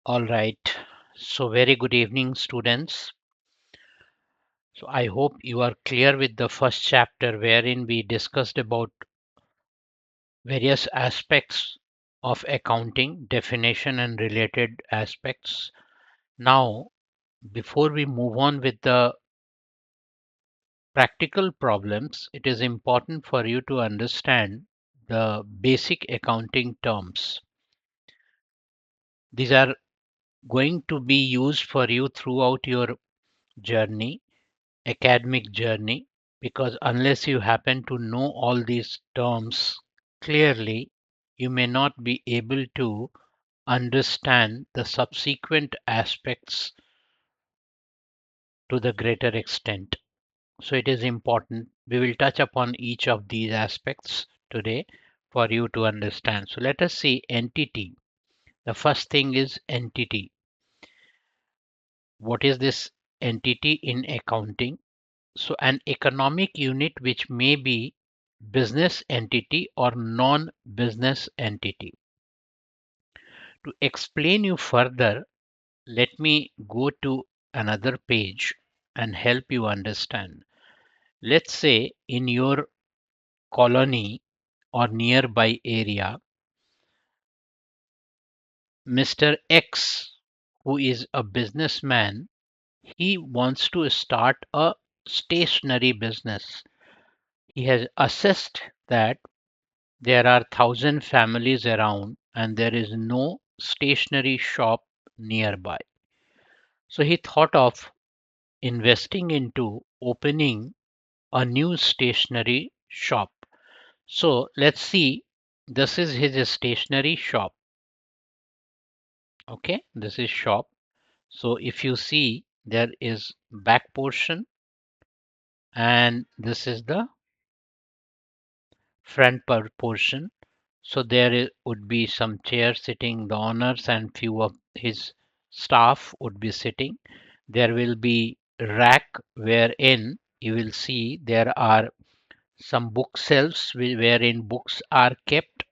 All right. So, very good evening, students. So, I hope you are clear with the first chapter wherein we discussed about various aspects of accounting, definition, and related aspects. Now, before we move on with the practical problems, it is important for you to understand the basic accounting terms. These are going to be used for you throughout your journey, academic journey, because unless you happen to know all these terms clearly, you may not be able to understand the subsequent aspects to the greater extent. So it is important. We will touch upon each of these aspects today for you to understand. So let us see entity. The first thing is entity. What is this entity in accounting? So an economic unit which may be business entity or non-business entity. To explain you further, let me go to another page and help you understand. Let's say in your colony or nearby area, Mr. X, who is a businessman, he wants to start a stationery business. He has assessed that there are 1,000 families around and there is no stationery shop nearby. So he thought of investing into opening a new stationery shop. So let's see, this is his stationery shop. Okay, this is shop. So if you see, there is back portion and this is the front portion. So would be some chairs sitting, the owners and few of his staff would be sitting. There will be rack wherein you will see there are some book shelves wherein books are kept,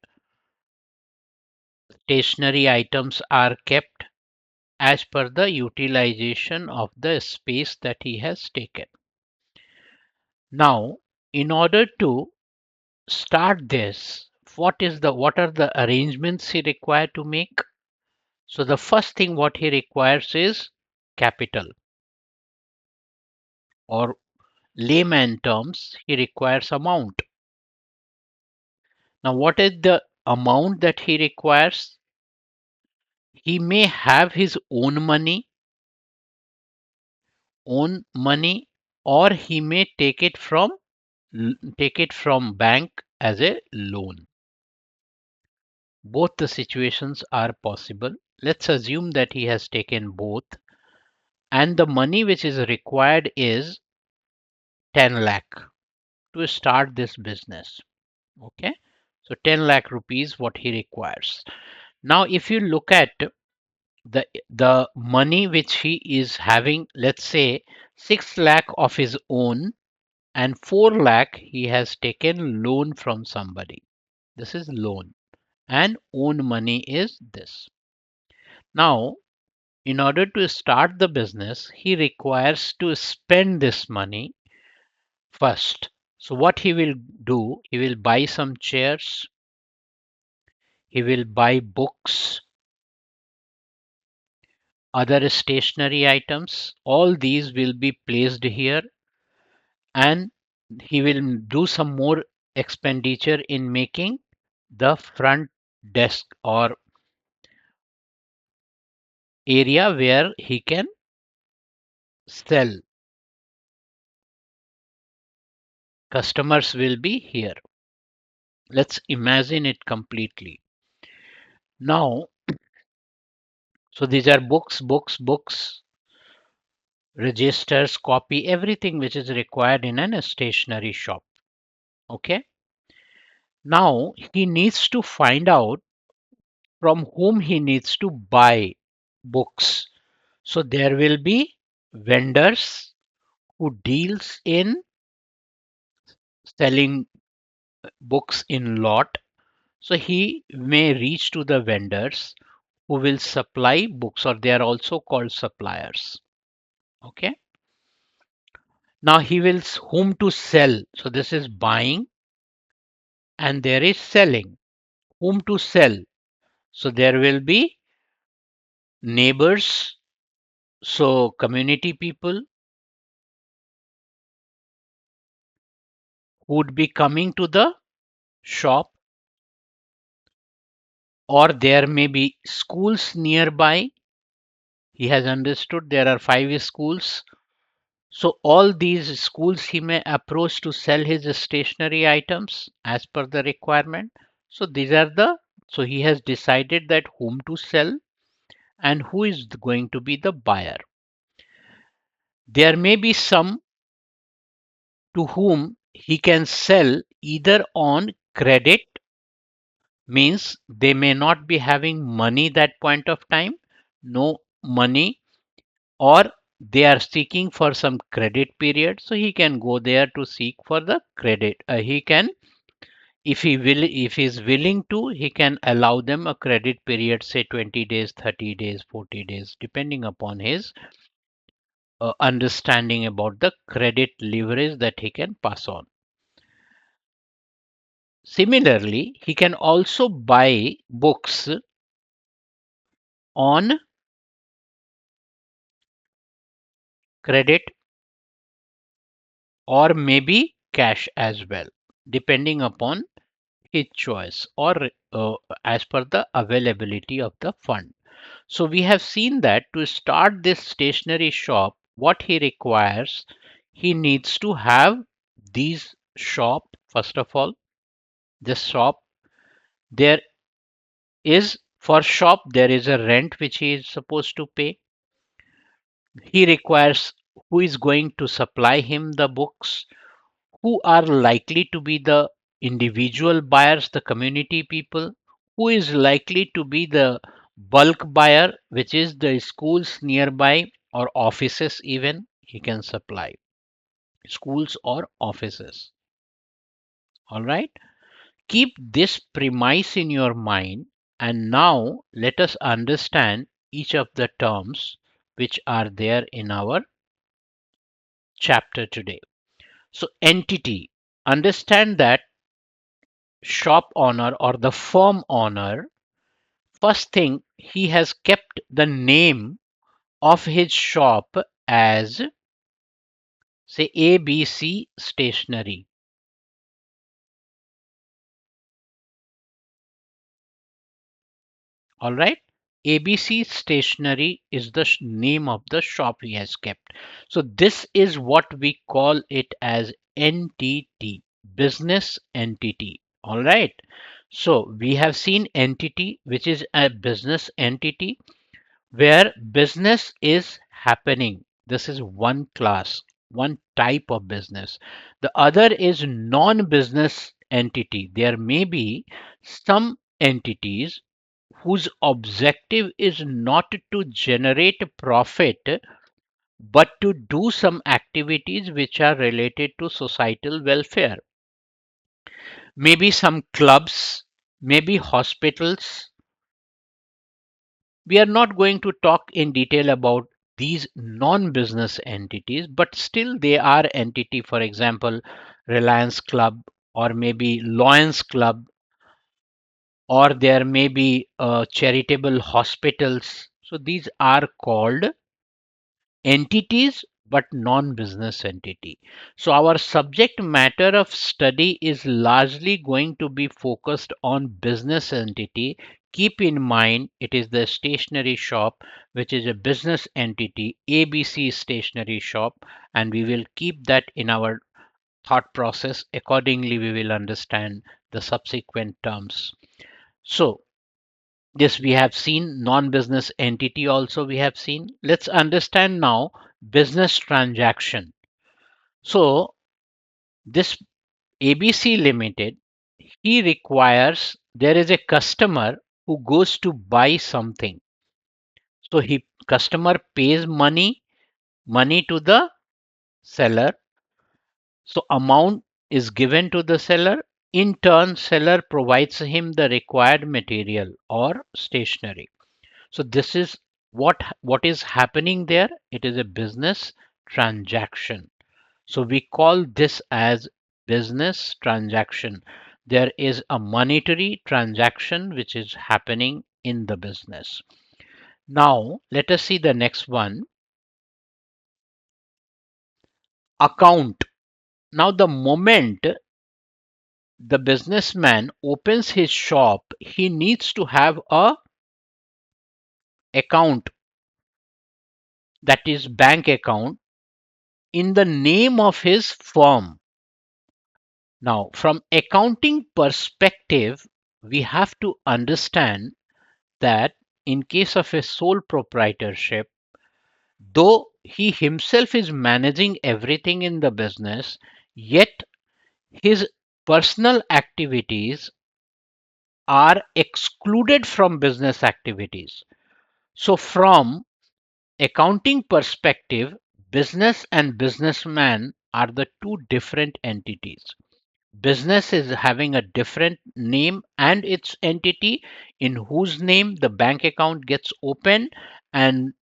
stationery items are kept as per the utilization of the space that he has taken. Now, in order to start this, what are the arrangements he required to make? So the first thing what he requires is capital, or layman terms, he requires amount. Now what is the amount that he requires? He may have his own money, or he may take it from bank as a loan. Both the situations are possible. Let's assume that he has taken both, and the money which is required is 10 lakh to start this business. Okay, so 10 lakh rupees what he requires. Now if you look at the money which he is having, let's say 6 lakh of his own and 4 lakh he has taken loan from somebody. This is loan, and own money is this. Now in order to start the business, he requires to spend this money first. So what he will do, he will buy some chairs, he will buy books, other stationery items. All these will be placed here, and he will do some more expenditure in making the front desk or area where he can sell. Customers will be here. Let's imagine it completely. Now, so these are books, registers, copy, everything which is required in a stationery shop. Okay. Now he needs to find out from whom he needs to buy books. So there will be vendors who deals in selling books in lot. So he may reach to the vendors who will supply books, or they are also called suppliers. Okay. Now he will whom to sell. So this is buying and there is selling. Whom to sell. So there will be neighbors, so community people who would be coming to the shop, or there may be schools nearby. He has understood there are 5 schools. So all these schools he may approach to sell his stationery items as per the requirement. So these are the, so he has decided that whom to sell and who is going to be the buyer. There may be some to whom he can sell either on credit, means they may not be having money that point of time, no money, or they are seeking for some credit period, so he can go there to seek for the credit. He can, if he will, if he is willing to, he can allow them a credit period, say 20 days, 30 days, 40 days, depending upon his understanding about the credit leverage that he can pass on. Similarly, he can also buy books on credit or maybe cash as well, depending upon his choice, or as per the availability of the fund. So we have seen that to start this stationery shop, what he requires, he needs to have these shop. First of all, this shop, there is, for shop there is a rent which he is supposed to pay. He requires who is going to supply him the books, who are likely to be the individual buyers, the community people, who is likely to be the bulk buyer, which is the schools nearby or offices, even he can supply schools or offices. All right. Keep this premise in your mind, and now let us understand each of the terms which are there in our chapter today. So, entity. Understand that shop owner or the firm owner, first thing, he has kept the name of his shop as, say, ABC Stationery. All right. ABC Stationery is the name of the shop he has kept. So this is what we call it as entity, business entity. All right. So we have seen entity, which is a business entity where business is happening. This is one class, one type of business. The other is non business entity. There may be some entities whose objective is not to generate profit but to do some activities which are related to societal welfare. Maybe some clubs, maybe hospitals. We are not going to talk in detail about these non-business entities, but still they are entity. For example, Reliance Club, or maybe Lions Club, or there may be charitable hospitals. So these are called entities but non-business entity. So our subject matter of study is largely going to be focused on business entity. Keep in mind it is the stationery shop, which is a business entity, ABC Stationery Shop, and we will keep that in our thought process. Accordingly we will understand the subsequent terms. So yes, we have seen non-business entity also we have seen. Let's understand now business transaction. So this ABC Limited, he requires, there is a customer who goes to buy something. So he customer pays money to the seller. So amount is given to the seller. In turn, seller provides him the required material or stationery. So this is what is happening there. It is a business transaction. So we call this as business transaction. There is a monetary transaction which is happening in the business. Now let us see the next one. Account. Now the moment the businessman opens his shop, he needs to have a account, that is bank account, in the name of his firm. Now from accounting perspective, we have to understand that in case of a sole proprietorship, though he himself is managing everything in the business, yet his personal activities are excluded from business activities. So from accounting perspective, business and businessman are the two different entities. Business is having a different name and its entity in whose name the bank account gets opened, and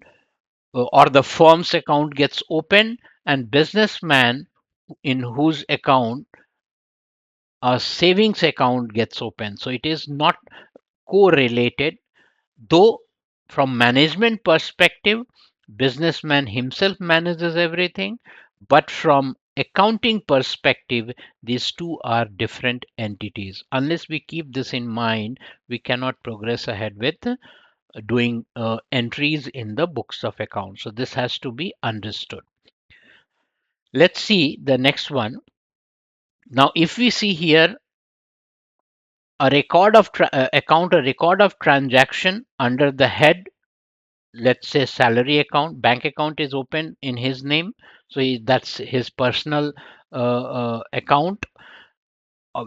or the firm's account gets opened, and businessman in whose account a savings account gets opened. So it is not correlated. Though from management perspective, businessman himself manages everything, but from accounting perspective, these two are different entities. Unless we keep this in mind, we cannot progress ahead with doing entries in the books of accounts. So this has to be understood. Let's see the next one. Now, if we see here a record of account, a record of transaction under the head, let's say salary account, bank account is open in his name, so that's his personal account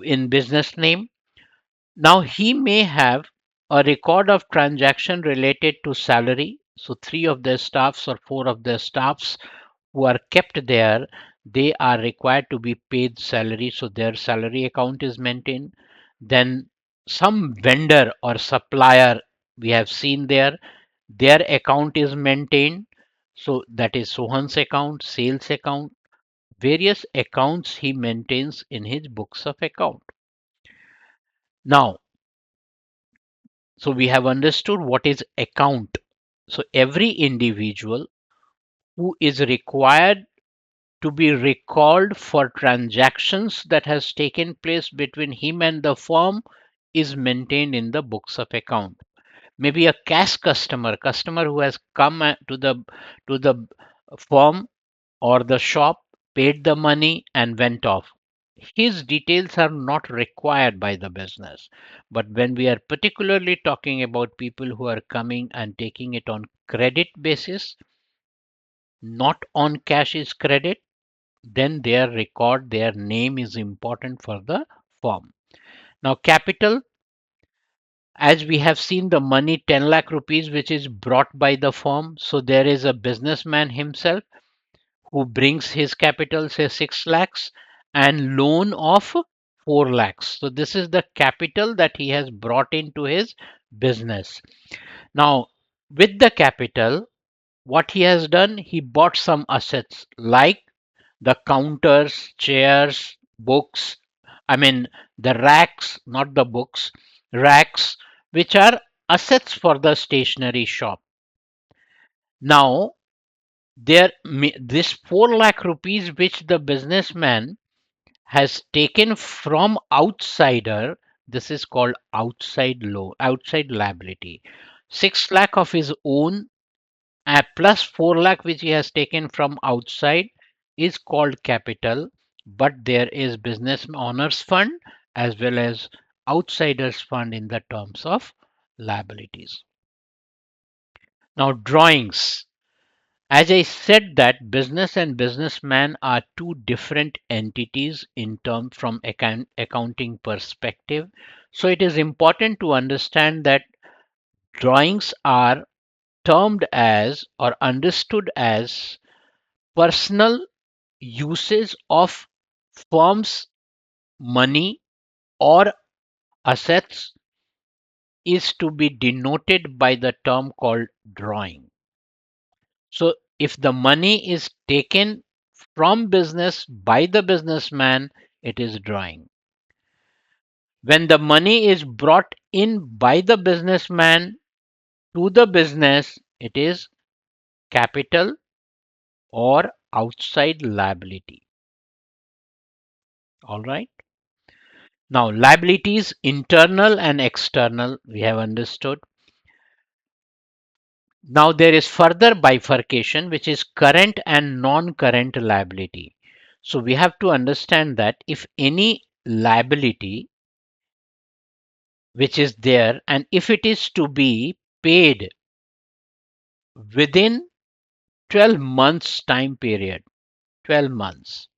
in business name. Now he may have a record of transaction related to salary, so three of their staffs or four of their staffs who are kept there, they are required to be paid salary, so their salary account is maintained. Then some vendor or supplier we have seen there, their account is maintained, so that is Sohan's account, sales account, various accounts he maintains in his books of account. Now, so we have understood what is account. So every individual who is required to be recalled for transactions that has taken place between him and the firm is maintained in the books of account. Maybe a cash customer who has come to the firm or the shop, paid the money and went off, his details are not required by the business. But when we are particularly talking about people who are coming and taking it on credit basis, not on cash is credit, then their record, their name is important for the firm. Now capital, as we have seen the money 10 lakh rupees which is brought by the firm, so there is a businessman himself who brings his capital, say 6 lakhs, and loan of 4 lakhs. So this is the capital that he has brought into his business. Now with the capital, what he has done, he bought some assets like the counters, chairs, books, I mean the racks, not the books, racks, which are assets for the stationery shop. Now, this 4 lakh rupees which the businessman has taken from outsider, this is called outside loan, outside liability. 6 lakh of his own plus 4 lakh which he has taken from outside is called capital, but there is business owners fund as well as outsiders fund in the terms of liabilities. Now drawings. As I said that business and businessman are two different entities in term from accounting perspective. So it is important to understand that drawings are termed as or understood as personal uses of firm's money or assets is to be denoted by the term called drawing. So if the money is taken from business by the businessman, it is drawing. When the money is brought in by the businessman to the business, it is capital or outside liability. All right. Now, liabilities, internal and external, we have understood. Now, there is further bifurcation, which is current and non current liability. So, we have to understand that if any liability which is there, and if it is to be paid within 12 months time period, 12 months,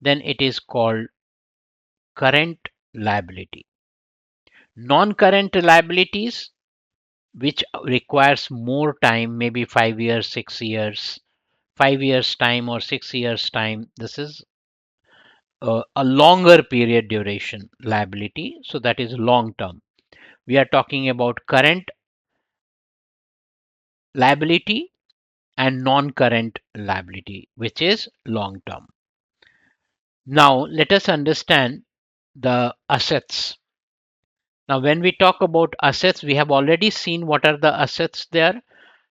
then it is called current liability. Non current liabilities, which requires more time, maybe 5 years, 6 years, 5 years time or 6 years time, this is a longer period duration liability, so that is long term. We are talking about current liability and non current liability, which is long term. Now let us understand the assets. Now when we talk about assets, we have already seen what are the assets there.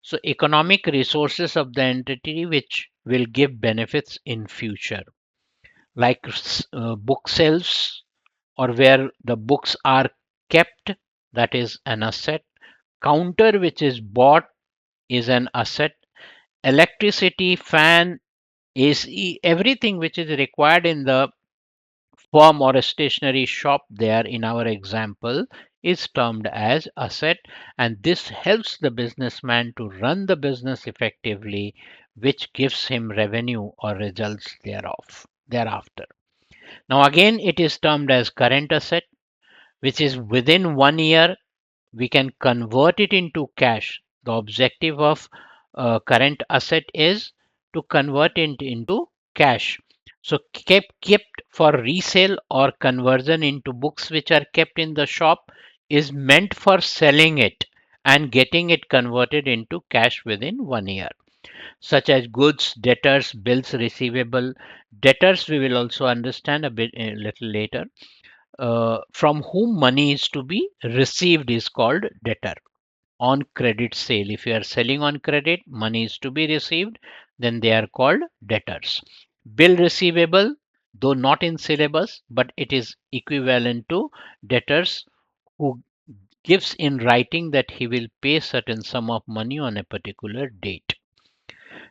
So economic resources of the entity which will give benefits in future, like book sales, or where the books are kept, that is an asset. Counter which is bought is an asset. Electricity, fan, AC, everything which is required in the firm or a stationery shop there in our example is termed as asset, and this helps the businessman to run the business effectively, which gives him revenue or results thereafter. Now again it is termed as current asset, which is within 1 year we can convert it into cash. The objective of current asset is to convert it into cash. So kept for resale or conversion into books which are kept in the shop is meant for selling it and getting it converted into cash within 1 year, such as goods, debtors, bills, receivable. Debtors we will also understand a little later. From whom money is to be received is called debtor. On credit sale, if you are selling on credit, money is to be received, then they are called debtors. Bill receivable, though not in syllabus, but it is equivalent to debtors, who gives in writing that he will pay certain sum of money on a particular date.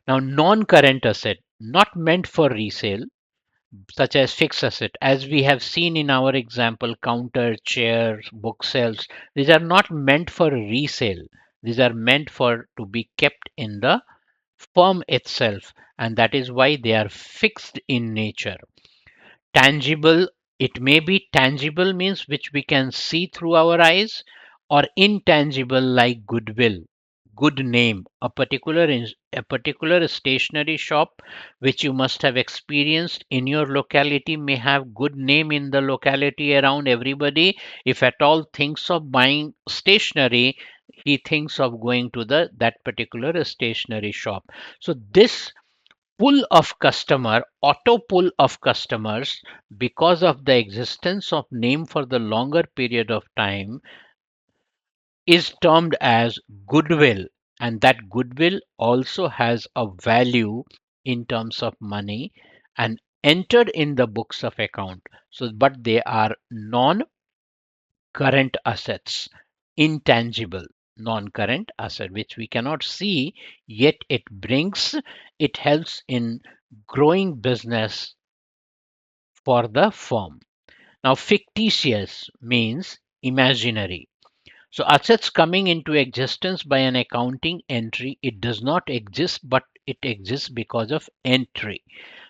Now non-current asset, not meant for resale, such as fixed asset, as we have seen in our example, counter, chairs, bookshelves, these are not meant for resale. These are meant for to be kept in the firm itself, and that is why they are fixed in nature. Tangible, it may be tangible means which we can see through our eyes, or intangible like goodwill, good name. A particular stationery shop which you must have experienced in your locality may have good name in the locality around. Everybody, if at all thinks of buying stationery, he thinks of going to the that particular stationery shop. So this pull of customer, auto pull of customers, because of the existence of name for the longer period of time, is termed as goodwill, and that goodwill also has a value in terms of money and entered in the books of account. So but they are non current assets, intangible non current asset which we cannot see, yet it helps in growing business for the firm. Now fictitious means imaginary. So assets coming into existence by an accounting entry, it does not exist, but it exists because of entry.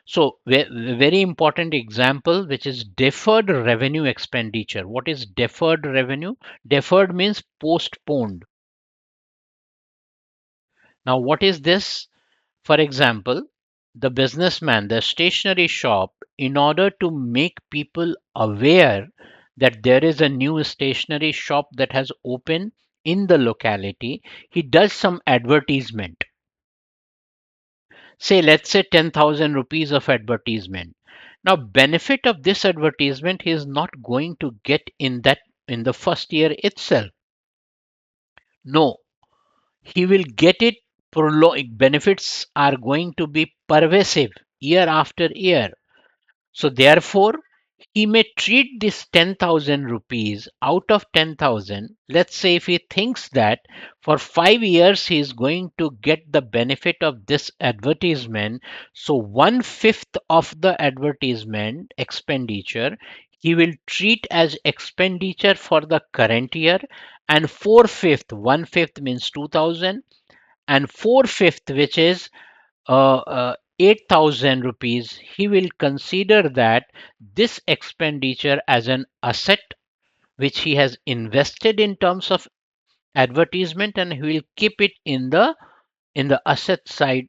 So very important example, which is deferred revenue expenditure. What is deferred revenue? Deferred means postponed. Now what is this? For example, the businessman, the stationery shop, in order to make people aware that there is a new stationery shop that has opened in the locality. He does some advertisement. Say, let's say 10,000 rupees of advertisement. Now, benefit of this advertisement he is not going to get in the first year itself. No, he will get it. Benefits are going to be pervasive year after year. So therefore, he may treat this 10,000 rupees out of 10,000. Let's say if he thinks that for 5 years he is going to get the benefit of this advertisement, so 1/5 of the advertisement expenditure he will treat as expenditure for the current year, and 4/5, 1/5 means 2,000, and 4/5, which is 8,000 rupees, he will consider that this expenditure as an asset which he has invested in terms of advertisement, and he will keep it in the asset side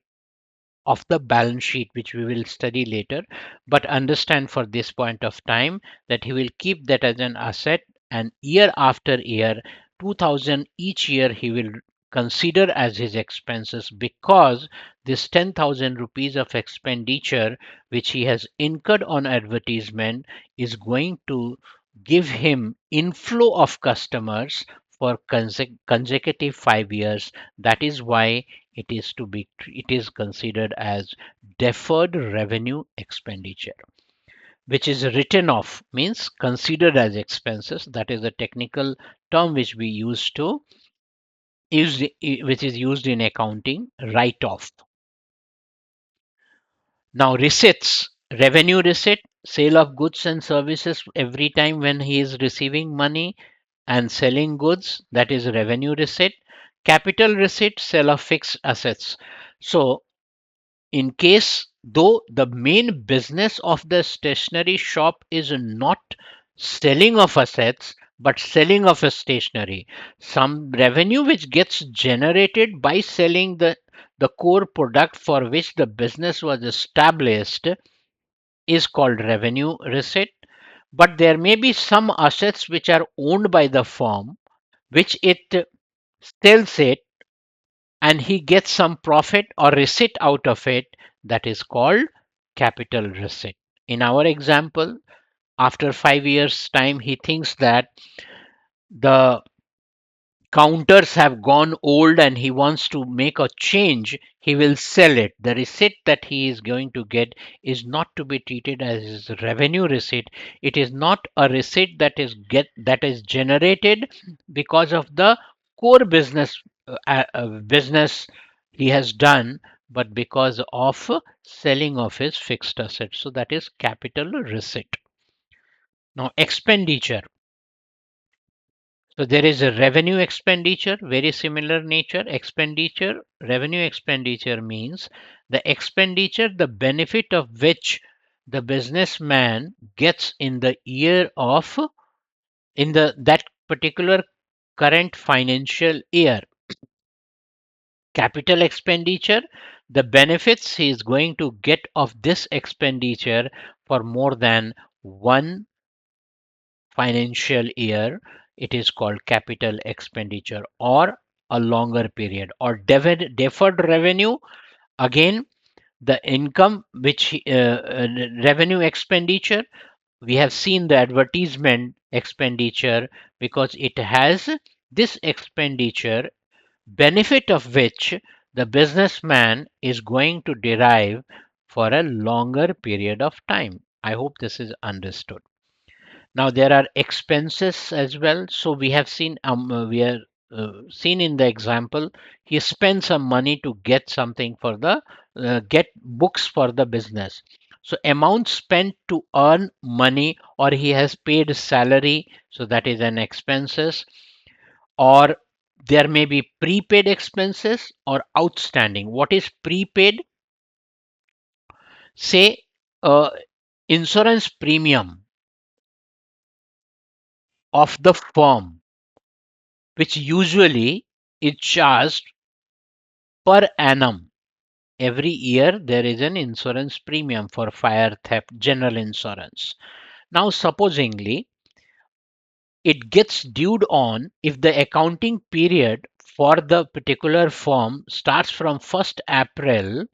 of the balance sheet, which we will study later. But understand for this point of time that he will keep that as an asset, and year after year, 2,000 each year he will consider as his expenses, because this 10,000 rupees of expenditure which he has incurred on advertisement is going to give him inflow of customers for consecutive 5 years. That is why it is considered as deferred revenue expenditure, which is written off, means considered as expenses. That is a technical term which we use to use which is used in accounting, write off. Now receipts, revenue receipt, sale of goods and services. Every time when he is receiving money and selling goods, that is revenue receipt. Capital receipt, sale of fixed assets. So in case, though the main business of the stationery shop is not selling of assets but selling of a stationery, some revenue which gets generated by selling the core product for which the business was established is called revenue receipt. But there may be some assets which are owned by the firm which it sells it, and he gets some profit or receipt out of it. That is called capital receipt. In our example, after 5 years time he thinks that the counters have gone old and he wants to make a change, he will sell it. The receipt that he is going to get is not to be treated as his revenue receipt. It is not a receipt that is generated because of the core business he has done, but because of selling of his fixed assets. So that is capital receipt. Now expenditure. So there is a revenue expenditure, very similar nature. Expenditure, revenue expenditure means the expenditure, the benefit of which the businessman gets in the year of, in the that particular current financial year. Capital expenditure, the benefits he is going to get of this expenditure for more than one financial year. It is called capital expenditure, or a longer period. Or deferred revenue, again the income which revenue expenditure, we have seen the advertisement expenditure because it has this expenditure, benefit of which the businessman is going to derive for a longer period of time. I hope this is understood. Now there are expenses as well. So we are seen in the example, he spends some money to get something for the get books for the business. So amount spent to earn money, or he has paid salary, so that is an expenses. Or there may be prepaid expenses or outstanding. What is prepaid? Say insurance premium of the firm, which usually is charged per annum. Every year there is an insurance premium for fire, theft, general insurance. Now, supposingly it gets due on if the accounting period for the particular firm starts from 1st April,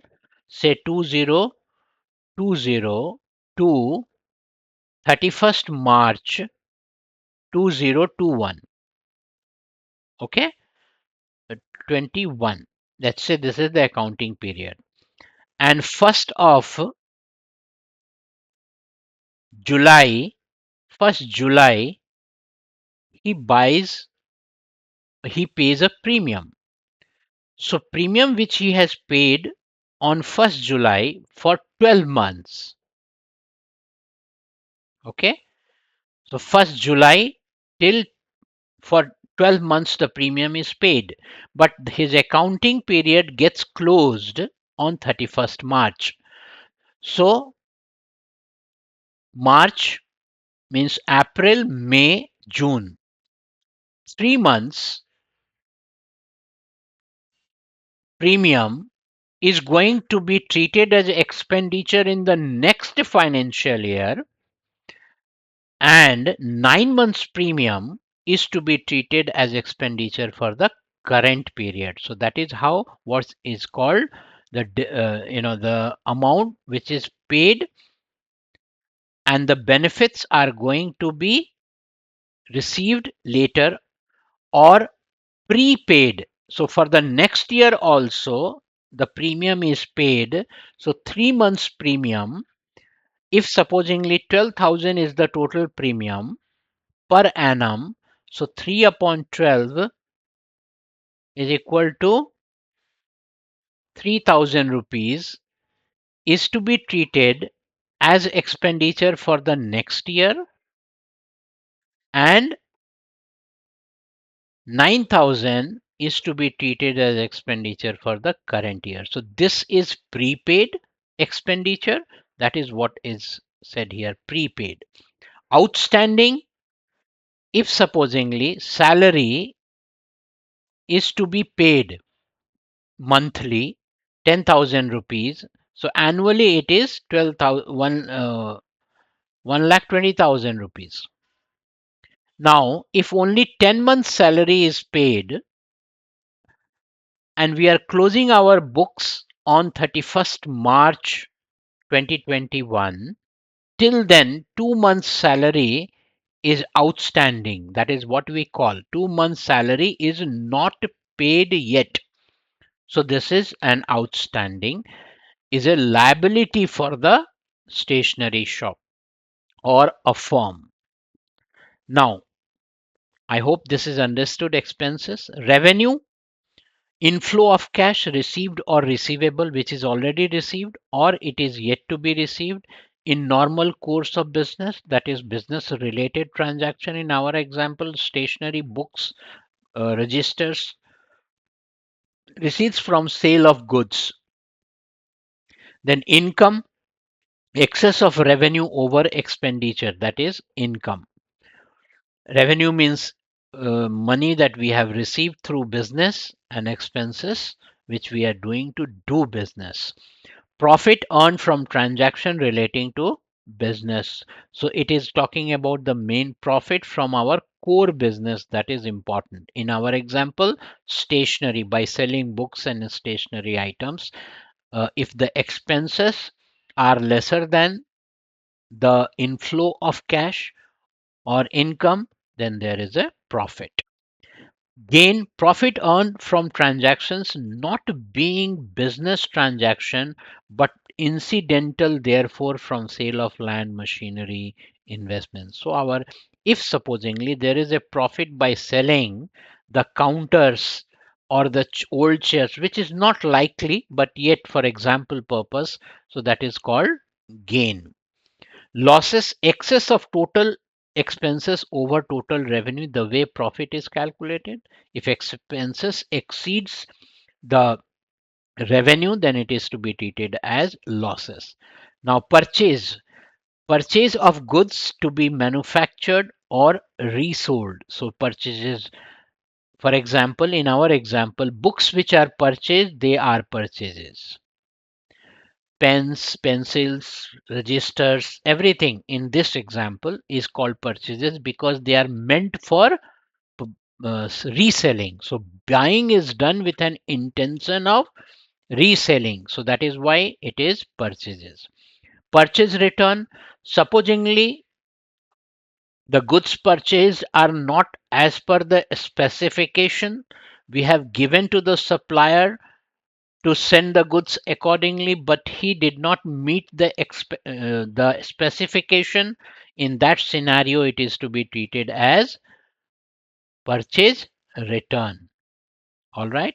say 2020 to 31st March 2021. Okay, 21. Let's say this is the accounting period. And 1st of July, 1st July, he buys, he pays a premium. So premium which he has paid on 1st July for 12 months. Okay. So 1st July till for 12 months the premium is paid. But his accounting period gets closed on 31st March. So March means April, May, June. 3 months premium is going to be treated as expenditure in the next financial year, and 9 months premium is to be treated as expenditure for the current period. So that is how what is called the amount which is paid and the benefits are going to be received later or prepaid. So for the next year also the premium is paid. So 3 months premium, if supposingly 12,000 is the total premium per annum, so 3 upon 12 is equal to 3,000 rupees is to be treated as expenditure for the next year, and 9,000 is to be treated as expenditure for the current year. So this is prepaid expenditure. That is what is said here, prepaid. Outstanding, if supposingly salary is to be paid monthly 10,000 rupees. So annually it is 12,000, 1,20,000 rupees. Now, if only 10 months salary is paid and we are closing our books on 31st March 2021, till then 2 months salary is outstanding. That is what we call 2 months salary is not paid yet. So this is an outstanding, is a liability for the stationery shop or a firm. Now, I hope this is understood. Expenses, revenue, inflow of cash received or receivable which is already received or it is yet to be received in normal course of business, that is business related transaction. In our example, stationery, books, registers, receipts from sale of goods. Then income, excess of revenue over expenditure, that is income. Revenue means money that we have received through business, and expenses which we are doing to do business. Profit earned from transaction relating to business. So it is talking about the main profit from our core business, that is important. In our example, stationery, by selling books and stationery items, if the expenses are lesser than the inflow of cash or income, then there is a profit. Gain, profit earned from transactions not being business transaction but incidental, therefore from sale of land, machinery, investments. So our, if supposingly there is a profit by selling the counters or the old chairs, which is not likely but yet for example purpose, so that is called gain. Losses, excess of total expenses over total revenue, the way profit is calculated. If expenses exceeds the revenue, then it is to be treated as losses. Now, purchase, purchase of goods to be manufactured or resold. So purchases, for example, in our example, books which are purchased, they are purchases. Pens, pencils, registers, everything in this example is called purchases because they are meant for reselling. So buying is done with an intention of reselling. So that is why it is purchases. Purchase return, supposingly the goods purchased are not as per the specification we have given to the supplier to send the goods accordingly, but he did not meet the specification. In that scenario, it is to be treated as purchase return. All right.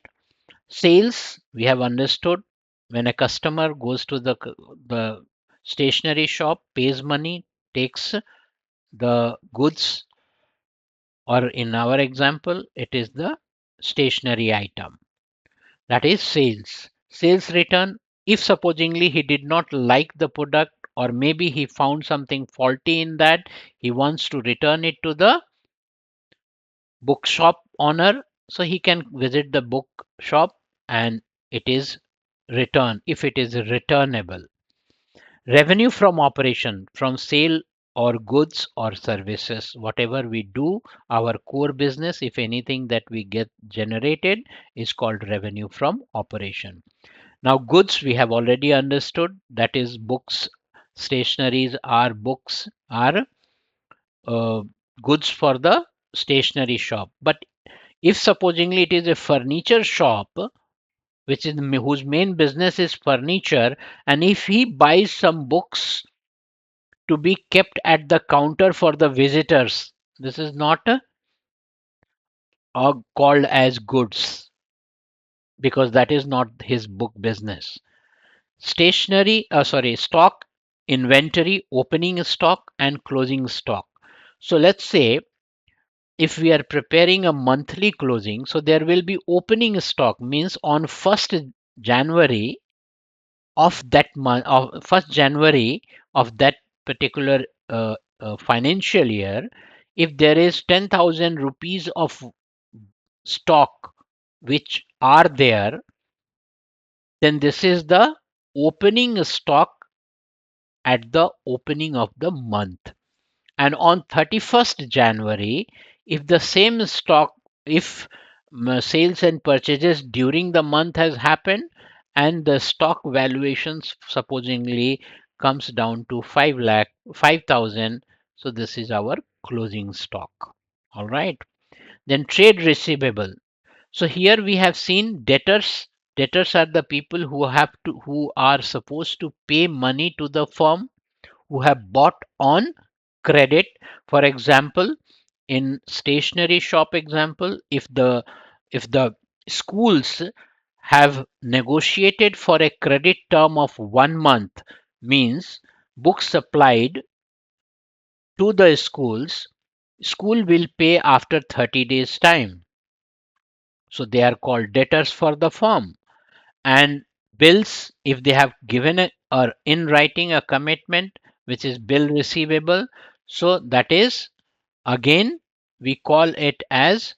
Sales, we have understood when a customer goes to the stationery shop, pays money, takes the goods, or in our example, it is the stationery item. That is sales. Sales return, if supposingly he did not like the product or maybe he found something faulty in that, he wants to return it to the bookshop owner, so he can visit the bookshop and it is return if it is returnable. Revenue from operation, from sale or goods or services, whatever we do, our core business, if anything that we get generated is called revenue from operation. Now, goods we have already understood, that is books, stationaries are books, are uh, goods for the stationery shop. But if supposingly it is a furniture shop, which is whose main business is furniture, and if he buys some books to be kept at the counter for the visitors, this is not called as goods because that is not his book business. Stock, inventory, opening stock and closing stock. So let's say if we are preparing a monthly closing, so there will be opening stock, means on 1st January of that month, of 1st January of that particular financial year, if there is 10,000 rupees of stock which are there, then this is the opening stock at the opening of the month. And on 31st January, if the same stock, if sales and purchases during the month has happened and the stock valuations supposedly comes down to 5 lakh 5,000, so this is our closing stock. All right. Then trade receivable. So here we have seen debtors. Debtors are the people who are supposed to pay money to the firm, who have bought on credit. For example, in stationery shop example, if the schools have negotiated for a credit term of 1 month, means books supplied to the schools, school will pay after 30 days time, so they are called debtors for the firm. And bills, if they have given a, or in writing a commitment, which is bill receivable, so that is again we call it as,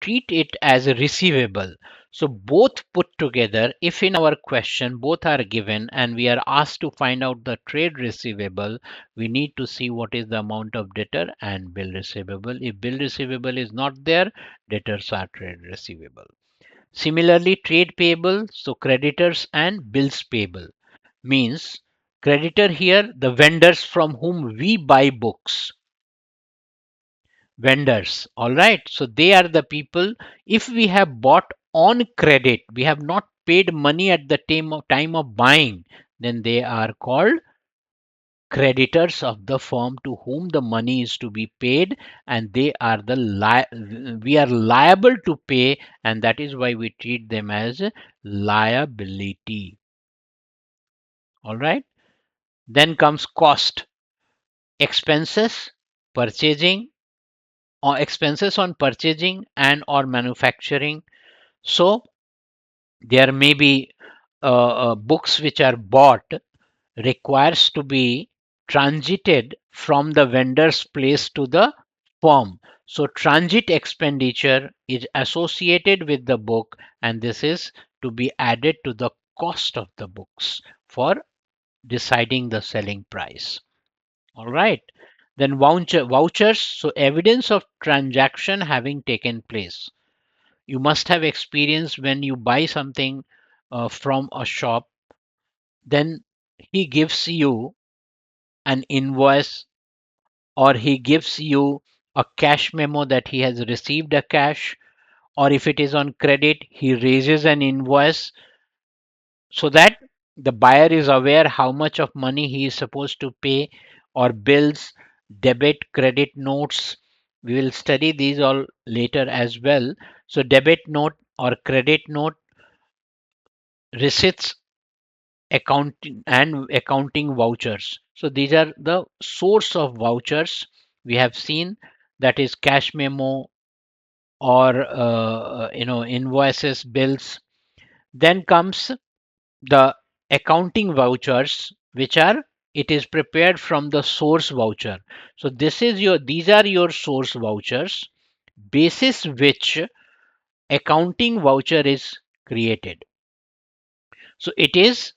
treat it as a receivable. So both put together, if in our question both are given and we are asked to find out the trade receivable, we need to see what is the amount of debtor and bill receivable. If bill receivable is not there, debtors are trade receivable. Similarly, trade payable, so creditors and bills payable, means creditor here, the vendors from whom we buy books. Vendors, all right. So they are the people, if we have bought on credit, we have not paid money at the time of buying, then they are called creditors of the firm to whom the money is to be paid, and they are we are liable to pay, and that is why we treat them as liability. All right. Then comes cost, expenses, purchasing, or expenses on purchasing and or manufacturing. So there may be books which are bought requires to be transited from the vendor's place to the firm. So transit expenditure is associated with the book, and this is to be added to the cost of the books for deciding the selling price. All right. Then vouchers, so evidence of transaction having taken place. You must have experienced when you buy something from a shop, then he gives you an invoice, or he gives you a cash memo that he has received a cash, or if it is on credit, he raises an invoice so that the buyer is aware how much of money he is supposed to pay, or bills, debit, credit notes. We will study these all later as well. So, debit note or credit note, receipts, accounting and accounting vouchers. So, these are the source of vouchers we have seen, that is cash memo or invoices, bills. Then comes the accounting vouchers, which are, it is prepared from the source voucher. So these are your source vouchers, basis which accounting voucher is created. So it is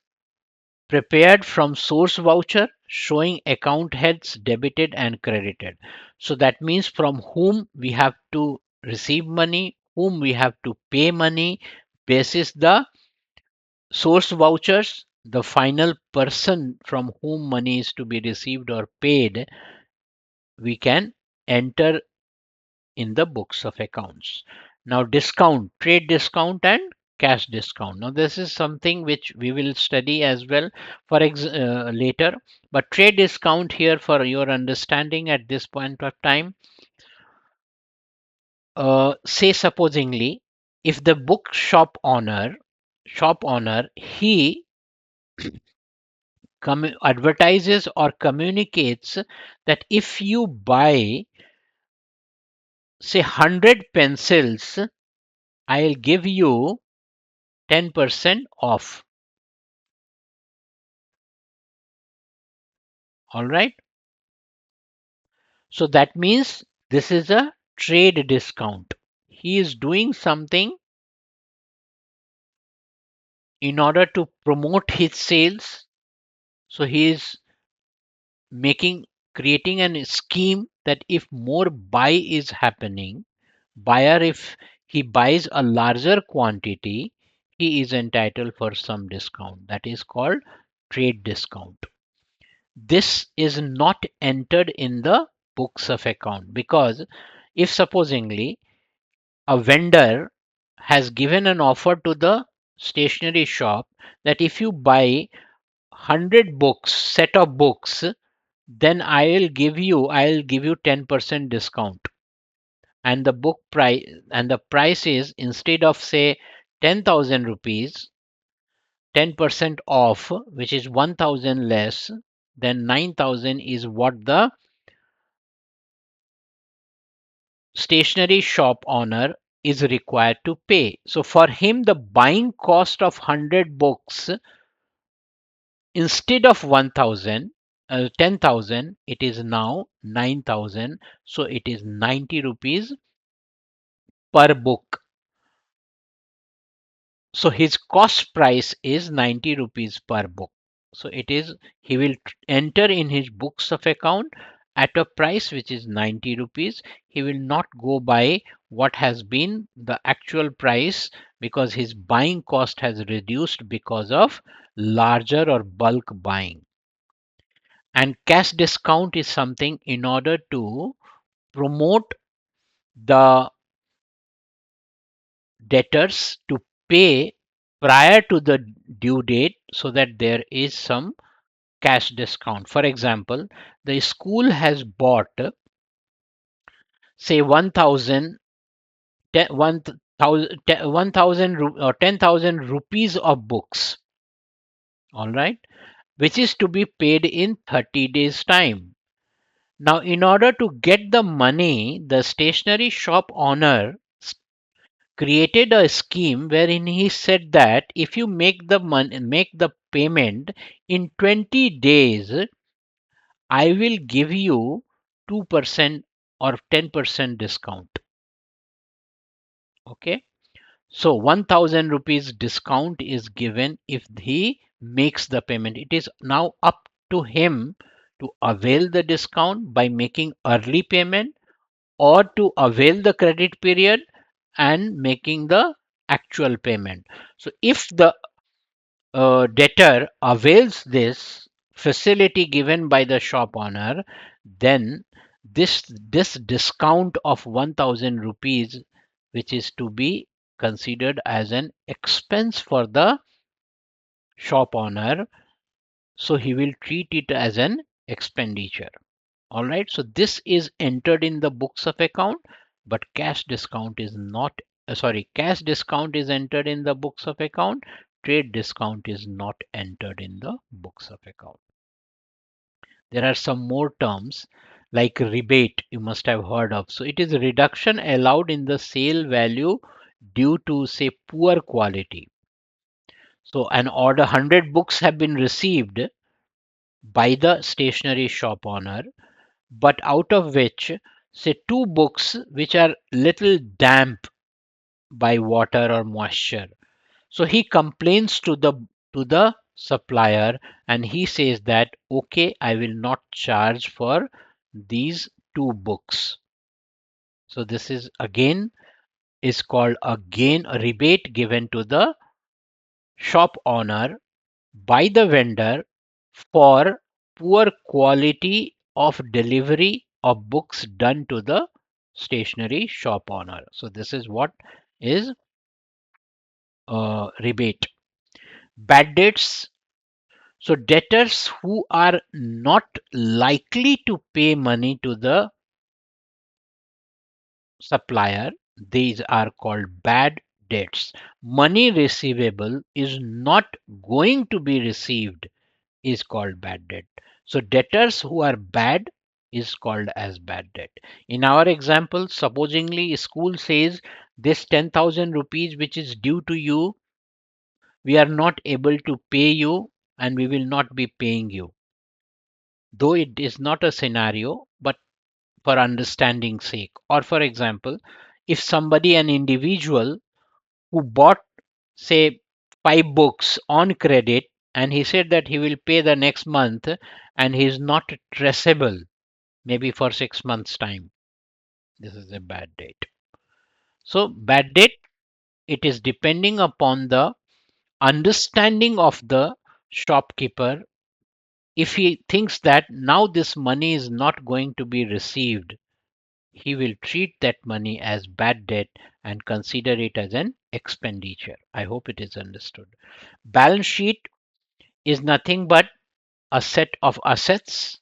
prepared from source voucher showing account heads debited and credited. So that means from whom we have to receive money, whom we have to pay money, basis the source vouchers, the final person from whom money is to be received or paid, we can enter in the books of accounts. Now, discount, trade discount, and cash discount. Now, this is something which we will study as well later. But trade discount here, for your understanding at this point of time, say supposingly, if the book shop owner, he advertises or communicates that if you buy, say, 100 pencils, I'll give you 10% off. All right. So that means this is a trade discount. He is doing something in order to promote his sales. So he is making creating a scheme that if more buy is happening, buyer, if he buys a larger quantity, he is entitled for some discount. That is called trade discount. This is not entered in the books of account, because if supposingly a vendor has given an offer to the stationery shop that if you buy 100 books, set of books, then I'll give you 10% discount, and the book price, and the price is, instead of say 10,000 rupees, 10% off, which is 1,000 less, then 9,000 is what the stationery shop owner is required to pay. So for him, the buying cost of 100 books, instead of 1,000, 10,000, it is now 9,000. So it is 90 rupees per book. So his cost price is 90 rupees per book. So he will enter in his books of account at a price which is 90 rupees. He will not go by what has been the actual price, because his buying cost has reduced because of larger or bulk buying. And cash discount is something in order to promote the debtors to pay prior to the due date, so that there is some cash discount. For example, the school has bought, say, 1,000, 1,000 or 10,000 rupees of books, all right, which is to be paid in 30 days time. Now, in order to get the money, the stationery shop owner created a scheme wherein he said that if you make the payment in 20 days, I will give you 2% or 10% discount. Okay. So 1000 rupees discount is given if he makes the payment. It is now up to him to avail the discount by making early payment or to avail the credit period and making the actual payment. So if the debtor avails this facility given by the shop owner, then this discount of 1000 rupees, which is to be considered as an expense for the shop owner, so he will treat it as an expenditure. All right, so this is entered in the books of account, but cash discount is not, cash discount is entered in the books of account, trade discount is not entered in the books of account. There are some more terms like rebate, you must have heard of. So it is a reduction allowed in the sale value due to, say, poor quality. So an order 100 books have been received by the stationery shop owner, but out of which, say, two books which are little damp by water or moisture, so he complains to the supplier and he says that, okay, I will not charge for these two books. So this is again is called again a rebate given to the shop owner by the vendor for poor quality of delivery of books done to the stationery shop owner. So this is what is rebate. Bad debts. So debtors who are not likely to pay money to the supplier, these are called bad debts. Money receivable is not going to be received is called bad debt. So debtors who are bad is called as bad debt. In our example, supposingly school says this 10,000 rupees which is due to you, we are not able to pay you and we will not be paying you. Though it is not a scenario, but for understanding sake. Or for example, if somebody, an individual who bought, say, 5 books on credit and he said that he will pay the next month and he is not traceable, maybe for 6 months time, this is a bad debt. So bad debt, it is depending upon the understanding of the shopkeeper. If he thinks that now this money is not going to be received, he will treat that money as bad debt and consider it as an expenditure. I hope it is understood. Balance sheet is nothing but a set of assets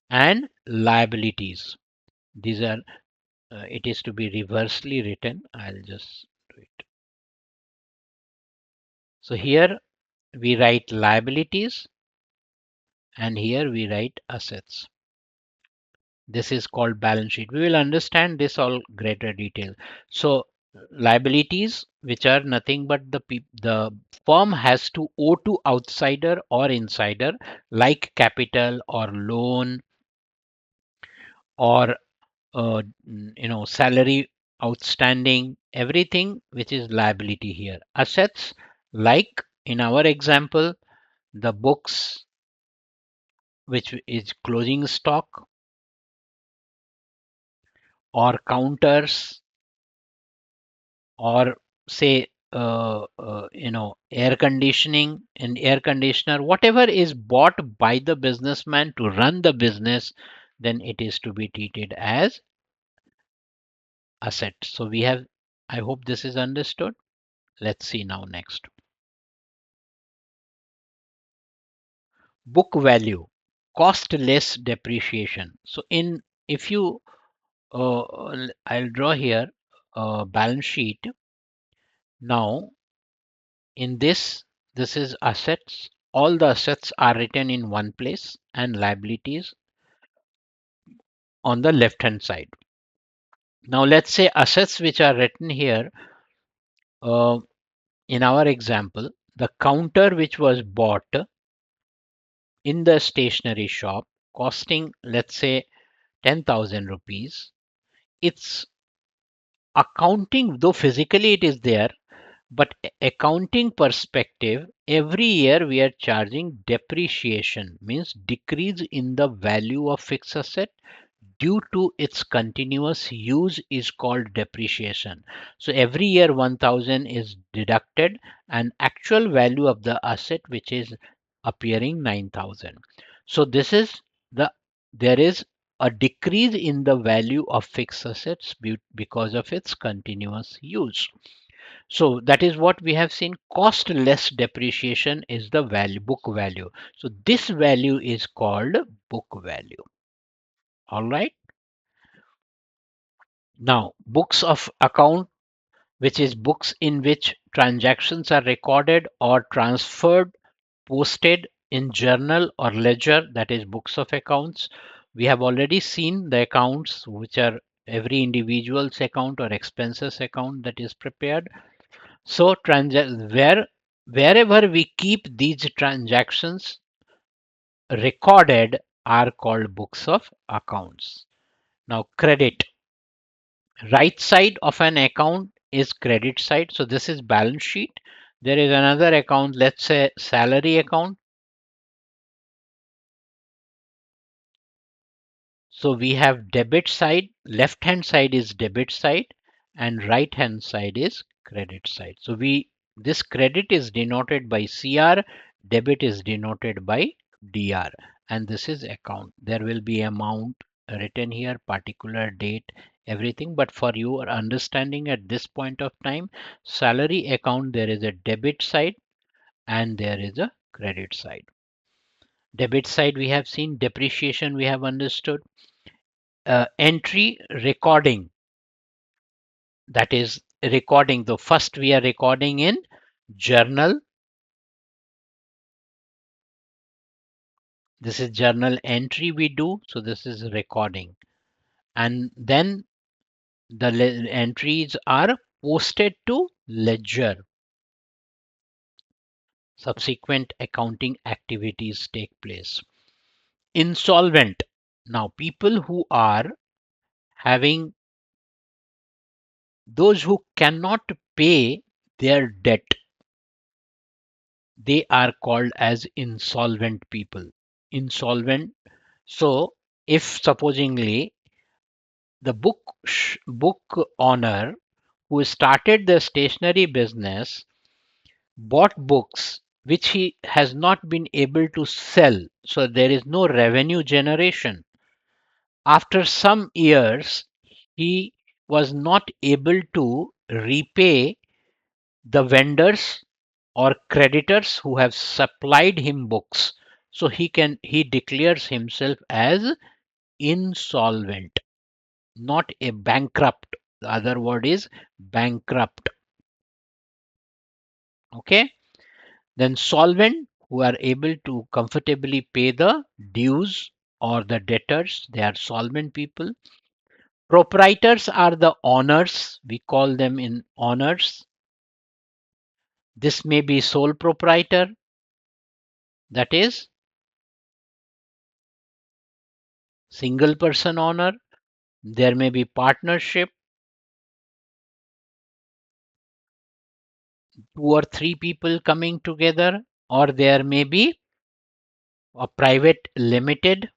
and liabilities. These are, it is to be reversely written. I'll just do it. So here we write liabilities and here we write assets. This is called balance sheet. We will understand this all greater detail. So liabilities, which are nothing but the firm has to owe to outsider or insider, like capital or loan or salary outstanding, everything which is liability here. Assets, like in our example, the books which is closing stock or counters or say air conditioning and air conditioner, whatever is bought by the businessman to run the business, then it is to be treated as asset. So we have, I hope this is understood. Let's see now next. Book value, cost less depreciation. So in, if you I'll draw here a balance sheet. Now in this is assets. All the assets are written in one place and liabilities on the left hand side. Now let's say assets which are written here, uh, in our example, the counter which was bought in the stationery shop costing, let's say, 10,000 rupees, its accounting, though physically it is there, but accounting perspective, every year we are charging depreciation, means decrease in the value of fixed asset due to its continuous use is called depreciation. So every year 1000 is deducted and actual value of the asset which is appearing 9000. So this is the there is a decrease in the value of fixed assets because of its continuous use. So that is what we have seen. Cost less depreciation is the value, book value. So this value is called book value. All right. Now, books of account, which is books in which transactions are recorded or transferred, posted in journal or ledger, that is books of accounts. We have already seen the accounts which are every individual's account or expenses account that is prepared. So wherever we keep these transactions recorded are called books of accounts. Now credit. Right side of an account is credit side. So this is balance sheet. There is another account, let's say salary account. So we have debit side, left hand side is debit side and right hand side is credit side. So this credit is denoted by CR, debit is denoted by DR, and this is account. There will be amount written here, particular date, everything, but for your understanding at this point of time, salary account, there is a debit side and there is a credit side. Debit side we have seen, depreciation we have understood. Entry recording, that is recording, the first we are recording in journal. This is journal entry we do, so this is recording, and then the entries are posted to ledger. Subsequent accounting activities take place. Insolvent. Now people who are having, those who cannot pay their debt, they are called as insolvent people. Insolvent. So if supposingly the book owner who started the stationery business bought books which he has not been able to sell, so there is no revenue generation. After some years, he was not able to repay the vendors or creditors who have supplied him books. So he declares himself as insolvent, not a bankrupt. The other word is bankrupt. Okay. Then solvent, who are able to comfortably pay the dues or the debtors, they are solvent people. Proprietors are the owners, we call them in owners. This may be sole proprietor, that is single person owner. There may be partnership, 2 or 3 people coming together, or there may be a private limited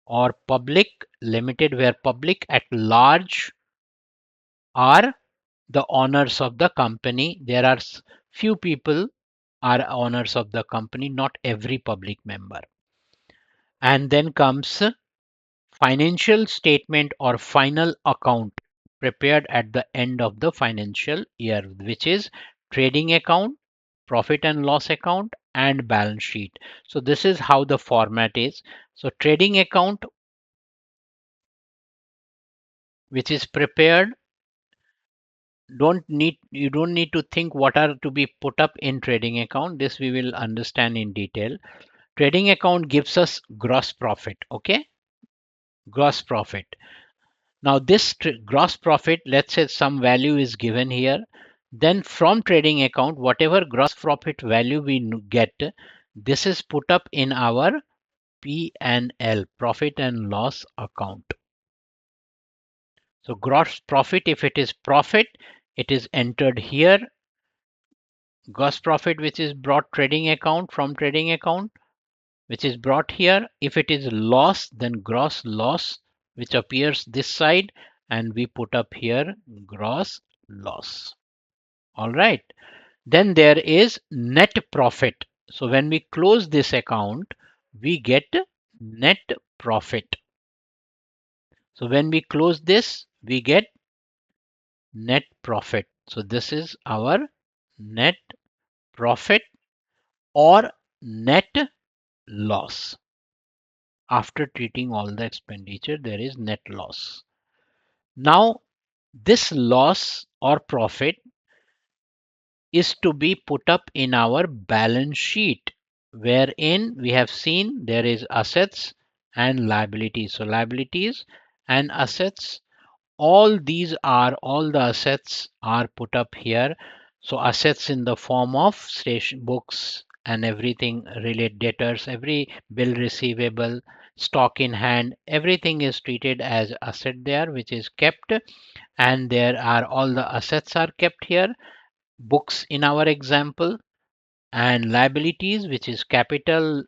or public limited, where public at large are the owners of the company. There are few people are owners of the company, not every public member. And then comes financial statement or final account prepared at the end of the financial year, which is trading account, profit and loss account, and balance sheet. So this is how the format is. So trading account, which is prepared, you don't need to think what are to be put up in trading account. This we will understand in detail. Trading account gives us gross profit. Okay, gross profit. Now this gross profit, let's say some value is given here, then from trading account whatever gross profit value we get, this is put up in our P&L, profit and loss account. So gross profit, if it is profit, it is entered here. Gross profit which is brought trading account from trading account, which is brought here. If it is loss, then gross loss, which appears this side, and we put up here gross loss. All right. Then there is net profit. So when we close this account, we get net profit. So when we close this, we get net profit. So this is our net profit or net loss. After treating all the expenditure, there is net loss. Now, this loss or profit is to be put up in our balance sheet, wherein we have seen there is assets and liabilities. So liabilities and assets, all the assets are put up here. So assets in the form of station books and everything related, debtors, every bill receivable, stock in hand, everything is treated as asset there, which is kept. And there are all the assets are kept here, books in our example, and liabilities, which is capital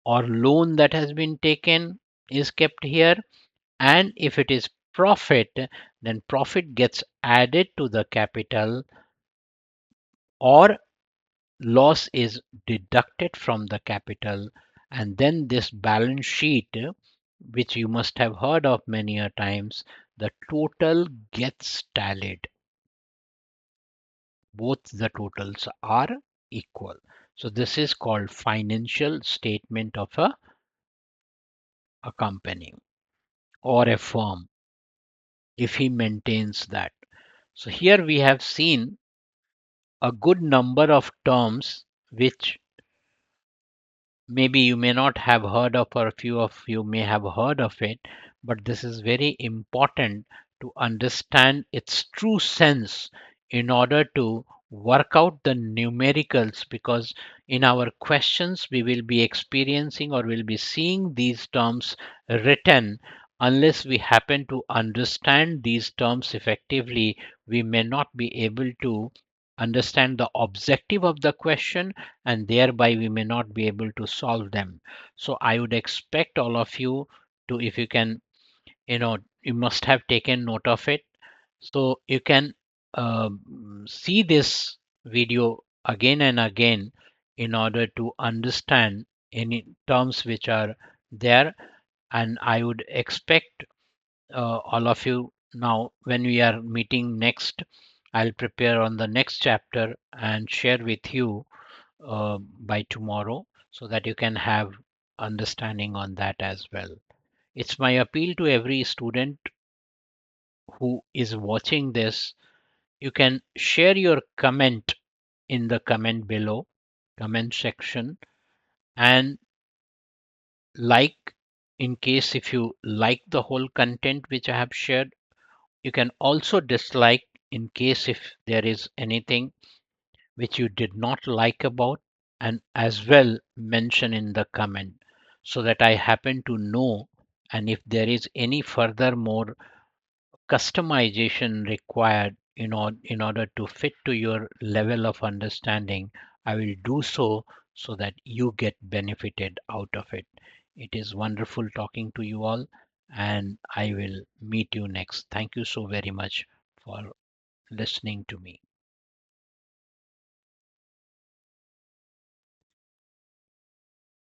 or loan that has been taken, is kept here. And if it is profit, then profit gets added to the capital, or loss is deducted from the capital. And then this balance sheet, which you must have heard of many a times, the total gets tallied. Both the totals are equal. So this is called financial statement of a company or a firm, if he maintains that. So here we have seen a good number of terms which maybe you may not have heard of, or a few of you may have heard of it, but this is very important to understand its true sense in order to work out the numericals, because in our questions we will be experiencing or will be seeing these terms written. Unless we happen to understand these terms effectively, we may not be able to understand the objective of the question, and thereby we may not be able to solve them. So I would expect all of you to, if you can, you must have taken note of it. So you can see this video again and again in order to understand any terms which are there. And I would expect all of you, now when we are meeting next, I'll prepare on the next chapter and share with you by tomorrow, so that you can have understanding on that as well. It's my appeal to every student who is watching this. You can share your comment in the comment below, comment section, and like, in case if you like the whole content which I have shared. You can also dislike in case if there is anything which you did not like about, and as well mention in the comment, so that I happen to know. And if there is any further more customization required in order to fit to your level of understanding, I will do so, so that you get benefited out of it. It is wonderful talking to you all, and I will meet you next. Thank you so very much for listening to me.